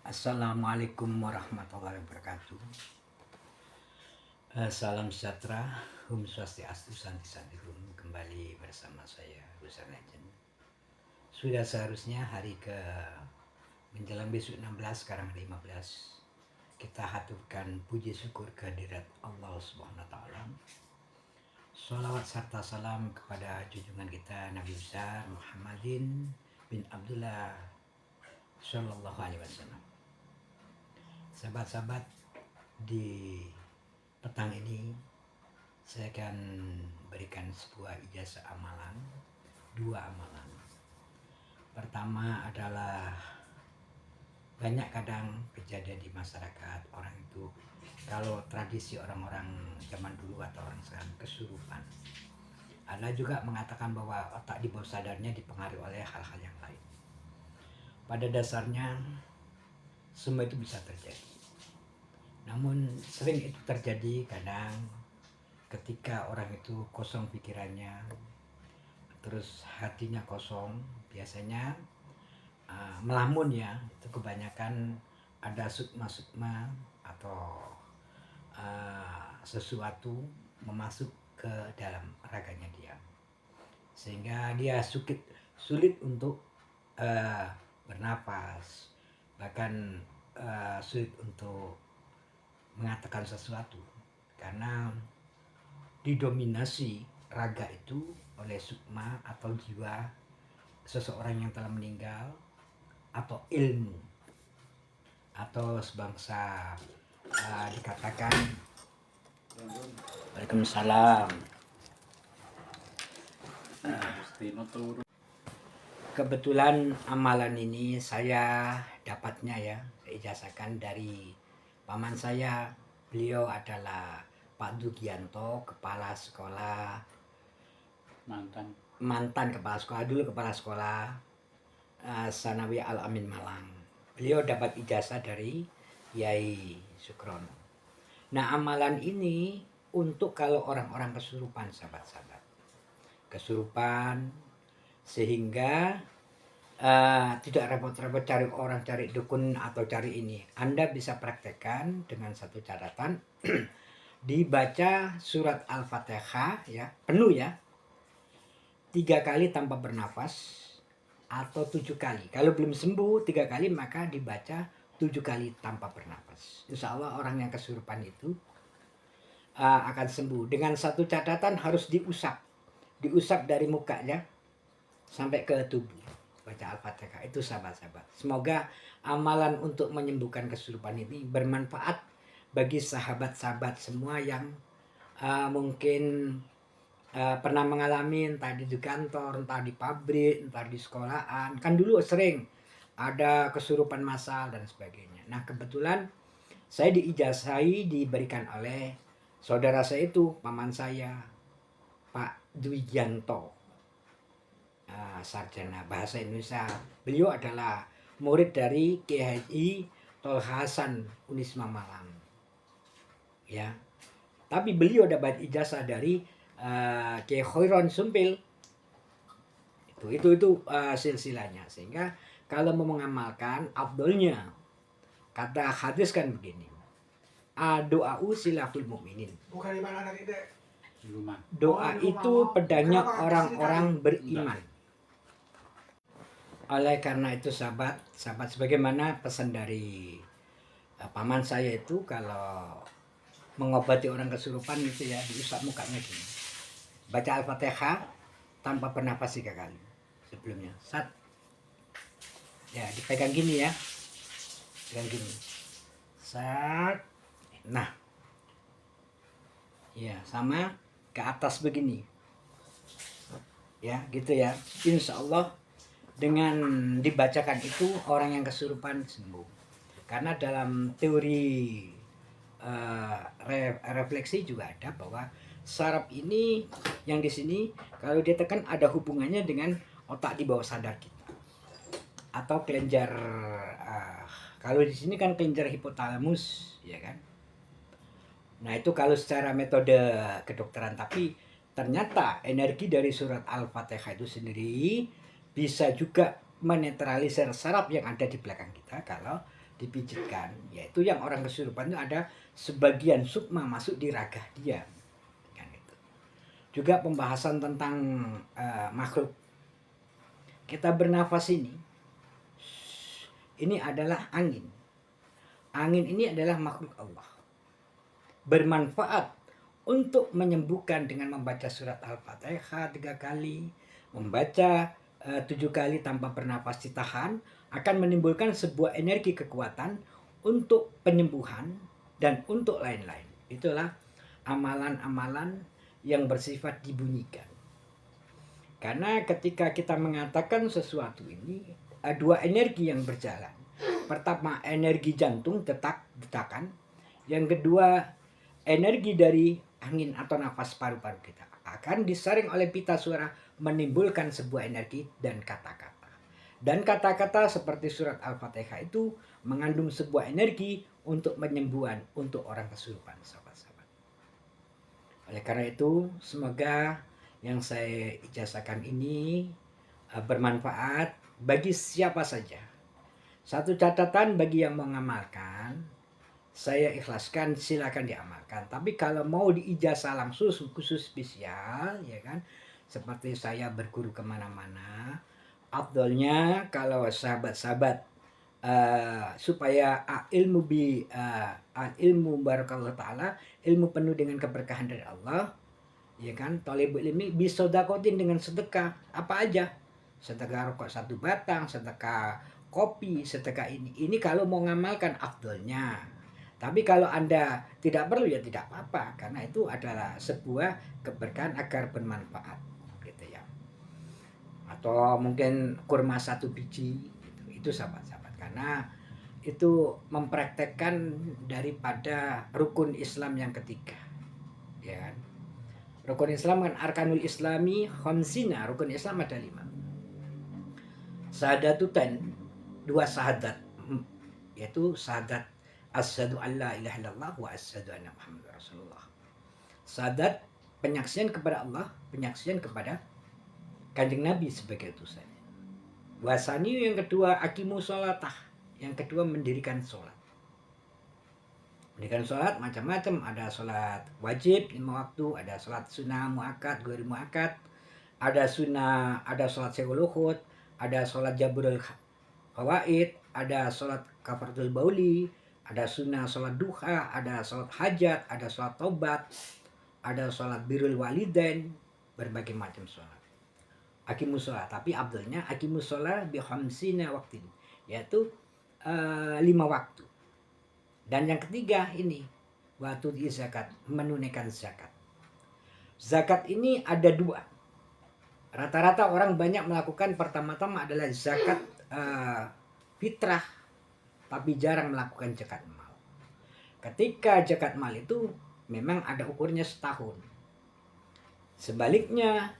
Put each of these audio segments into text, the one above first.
Assalamualaikum warahmatullahi wabarakatuh. Salam sejahtera, Hum Swastiastu, Santi Santirum. Kembali bersama saya, Rusar Legend. Sudah seharusnya hari ke menjelang besok 16, sekarang 15. Kita haturkan puji syukur kehadirat Allah Subhanahu wa taala. Sholawat serta salam kepada junjungan kita Nabi besar Muhammadin bin Abdullah Shallallahu alaihi wasallam. Sahabat-sahabat, di petang ini saya akan berikan sebuah ijazah amalan, dua amalan. Pertama adalah banyak kadang kejadian di masyarakat orang itu, kalau tradisi orang-orang zaman dulu atau orang sekarang, kesurupan. Ada juga mengatakan bahwa otak di bawah sadarnya dipengaruhi oleh hal-hal yang lain. Pada dasarnya semua itu bisa terjadi. Namun sering itu terjadi kadang ketika orang itu kosong pikirannya, terus hatinya kosong, biasanya melamun ya, itu kebanyakan ada sukma-sukma atau sesuatu memasuk ke dalam raganya dia, sehingga dia sulit untuk bernapas, bahkan sulit untuk mengatakan sesuatu, karena didominasi raga itu oleh sukma atau jiwa seseorang yang telah meninggal, atau ilmu, atau sebangsa dikatakan. Waalaikumsalam. Kebetulan amalan ini saya dapatnya ya, saya ijazahkan dari paman saya. Beliau adalah Pak Dugianto, kepala sekolah, mantan kepala sekolah, dulu kepala sekolah Sanawi Al-Amin Malang. Beliau dapat ijazah dari Yai Sukrono. Nah, amalan ini untuk kalau orang-orang kesurupan, sahabat-sahabat, kesurupan, sehingga tidak repot-repot cari orang, cari dukun atau cari ini. Anda bisa praktekkan dengan satu catatan. Dibaca surat Al-Fatihah ya, penuh ya, 3 kali tanpa bernafas, atau 7 kali. Kalau belum sembuh 3 kali, maka dibaca 7 kali tanpa bernafas. Insya Allah orang yang kesurupan itu akan sembuh. Dengan satu catatan, harus diusap dari mukanya sampai ke tubuh. Baca Al-Fatihah itu, sahabat-sahabat. Semoga amalan untuk menyembuhkan kesurupan ini bermanfaat bagi sahabat-sahabat semua yang mungkin pernah mengalami, entah di kantor, entah di pabrik, entah di sekolahan. Kan dulu sering ada kesurupan massal dan sebagainya. Nah, kebetulan saya diijazahi, diberikan oleh saudara saya itu, paman saya, Pak Dwijanto, sarjana bahasa Indonesia. Beliau adalah murid dari Kiai Haji Tolha Hasan Unisma Malang ya. Tapi beliau dapat ijazah dari Kiai Khairon Sumpil. Itu silsilahnya. Sehingga kalau mau mengamalkan, afdolnya kata hadis kan begini, doa silahul mukminin. Doa itu pedangnya orang-orang beriman. Oleh karena itu sahabat sebagaimana pesan dari paman saya itu, kalau mengobati orang kesurupan itu ya, diusap mukanya gini, baca Al-Fatihah tanpa bernapas 3 kali sebelumnya, ya, dipegang gini ya, pegang gini, nah ya, sama ke atas begini ya, gitu ya. Insya Allah dengan dibacakan itu orang yang kesurupan sembuh. Karena dalam teori refleksi juga ada bahwa saraf ini yang di sini kalau ditekan ada hubungannya dengan otak di bawah sadar kita, atau kelenjar kalau di sini kan kelenjar hipotalamus ya kan. Nah, itu kalau secara metode kedokteran, tapi ternyata energi dari surat Al-Fatihah itu sendiri bisa juga menetralisir saraf yang ada di belakang kita kalau dipijitkan, yaitu yang orang kesurupan itu ada sebagian sukma masuk di raga dia kan itu. Juga pembahasan tentang makhluk kita bernafas ini adalah angin. Angin ini adalah makhluk Allah, bermanfaat untuk menyembuhkan dengan membaca surat Al-Fatihah 3 kali, membaca 7 kali tanpa bernapas ditahan, akan menimbulkan sebuah energi kekuatan untuk penyembuhan dan untuk lain-lain. Itulah amalan-amalan yang bersifat dibunyikan. Karena ketika kita mengatakan sesuatu ini, dua energi yang berjalan. Pertama, energi jantung detak-detakan. Yang kedua, energi dari angin atau nafas paru-paru kita akan disaring oleh pita suara menimbulkan sebuah energi dan kata-kata. Dan kata-kata seperti surat Al-Fatihah itu mengandung sebuah energi untuk penyembuhan untuk orang kesurupan, sahabat-sahabat. Oleh karena itu, semoga yang saya ijazahkan ini bermanfaat bagi siapa saja. Satu catatan bagi yang mengamalkan, saya ikhlaskan silakan diamalkan. Tapi kalau mau diijazah langsung khusus spesial, ya kan, seperti saya berguru kemana-mana, afdolnya kalau sahabat-sahabat supaya ilmu barakallahu ta'ala, ilmu penuh dengan keberkahan dari Allah, ya kan, thalibul ilmi bisodakotin dengan sedekah apa aja, sedekah rokok 1 batang, sedekah kopi, sedekah ini kalau mau ngamalkan afdolnya. Tapi kalau Anda tidak perlu ya tidak apa-apa, karena itu adalah sebuah keberkahan agar bermanfaat gitu ya. Atau mungkin kurma 1 biji gitu. Itu sahabat-sahabat, karena itu mempraktekkan daripada rukun Islam yang ketiga, ya kan. Rukun Islam kan arkanul islami khamsina, rukun Islam ada 5. Syahadatutan, 2 syahadat, yaitu syahadat asyhadu an la ilaha illallah wa asyhadu anna muhammadar rasulullah. Syahadat penyaksian kepada Allah, penyaksian kepada Kanjeng Nabi sebagai utusan. Wasani yang kedua aqimus sholatah, yang kedua mendirikan sholat. Mendirikan sholat macam-macam, ada sholat wajib 5 waktu, ada sholat sunnah muakkad, ghairi muakkad, ada sunnah, ada sholat sewuluhud, ada sholat jabrul hawaid, ada sholat kafaratul bauli, ada sunnah sholat duha, ada sholat hajat, ada sholat taubat, ada sholat birrul walidain, berbagai macam sholat. Aqimus sholat, tapi abdulnya aqimus sholat bi khamsina waktin, yaitu 5 waktu. Dan yang ketiga ini waktu di zakat, menunaikan zakat. Zakat ini ada 2. Rata-rata orang banyak melakukan pertama-tama adalah zakat fitrah, tapi jarang melakukan zakat mal. Ketika zakat mal itu memang ada ukurnya setahun. Sebaliknya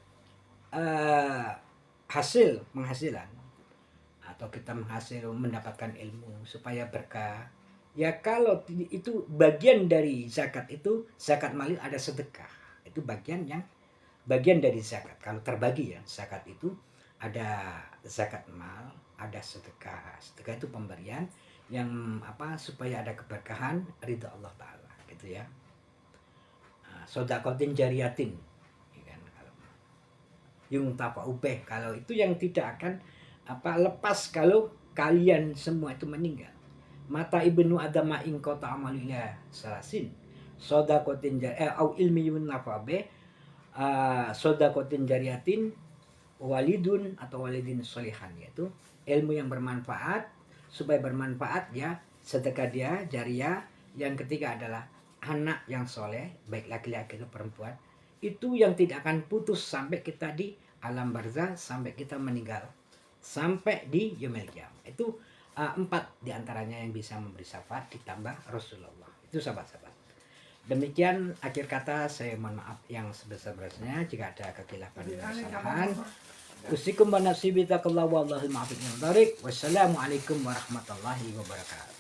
penghasilan atau kita mendapatkan ilmu supaya berkah. Ya kalau itu bagian dari zakat, itu zakat mal ada sedekah. Itu bagian dari zakat. Kalau terbagi ya, zakat itu ada zakat mal, ada sedekah. Sedekah itu pemberian yang supaya ada keberkahan ridha Allah taala gitu ya. Sodakotin jariyatin, ya kan, kalau yung tafa'ubeh, kalau itu yang tidak akan lepas kalau kalian semua itu meninggal. Mata ibnu adama in qata amalunya salasin sodakotin au ilmiyun nafabe, sodakotin jariyatin, walidun atau walidin solihan, yaitu ilmu yang bermanfaat. Supaya bermanfaat ya sedekah dia jariyah. Yang ketiga adalah anak yang soleh, baik laki-laki atau perempuan, itu yang tidak akan putus sampai kita di alam barzah, sampai kita meninggal, sampai di yaumil qiyamah. Itu 4 diantaranya yang bisa memberi syafaat ditambah Rasulullah. Itu sahabat-sahabat. Demikian akhir kata, saya mohon maaf yang sebesar-besarnya jika ada kekhilafan dan kesalahan. Usikum wa nafsi bi taqwa wallahul muwaffiq. Wassalamualaikum warahmatullahi wabarakatuh.